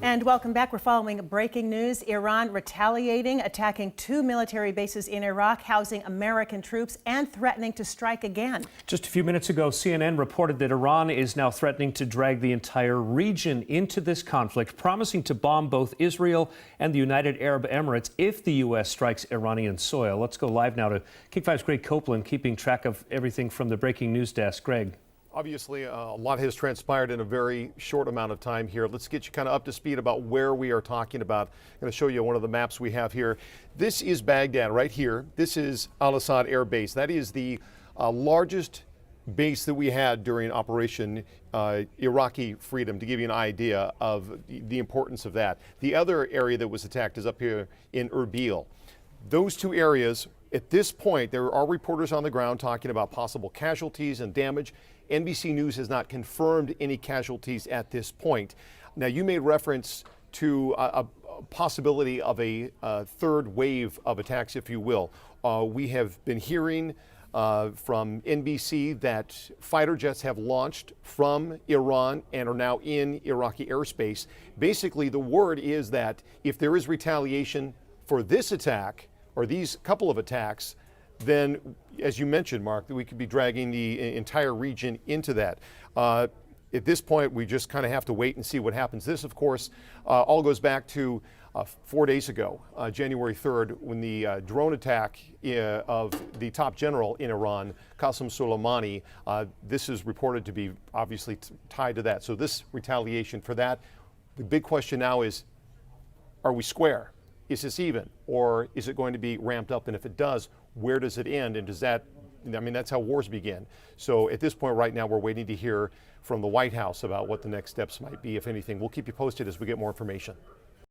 And welcome back. We're following breaking news. Iran retaliating, attacking 2 military bases in Iraq, housing American troops, and threatening to strike again. Just a few minutes ago, CNN reported that Iran is now threatening to drag the entire region into this conflict, promising to bomb both Israel and the United Arab Emirates if the U.S. strikes Iranian soil. Let's go live now to Kick 5's Greg Copeland, keeping track of everything from the breaking news desk. Greg. Obviously, a lot has transpired in a very short amount of time here. Let's get you kind of up to speed about where we are talking about. I'm going to show you one of the maps we have here. This is Baghdad right here. This is Al-Asad Air Base. That is the largest base that we had during Operation Iraqi Freedom, to give you an idea of the importance of that. The other area that was attacked is up here in Erbil. Those two areas, at this point, there are reporters on the ground talking about possible casualties and damage. NBC News has not confirmed any casualties at this point. Now, you made reference to a possibility of a third wave of attacks, if you will. We have been hearing from NBC that fighter jets have launched from Iran and are now in Iraqi airspace. Basically, the word is that if there is retaliation for this attack, or these couple of attacks, then, as you mentioned, Mark, that we could be dragging the entire region into that. At this point, we just kind of have to wait and see what happens. This, of course, all goes back to 4 days ago, January 3rd, when the drone attack of the top general in Iran, Qasem Soleimani, this is reported to be obviously tied to that. So this retaliation for that. The big question now is, are we square? Is this even, or is it going to be ramped up? And if it does, where does it end? And does that, I mean, that's how wars begin. So at this point right now, we're waiting to hear from the White House about what the next steps might be, if anything. We'll keep you posted as we get more information.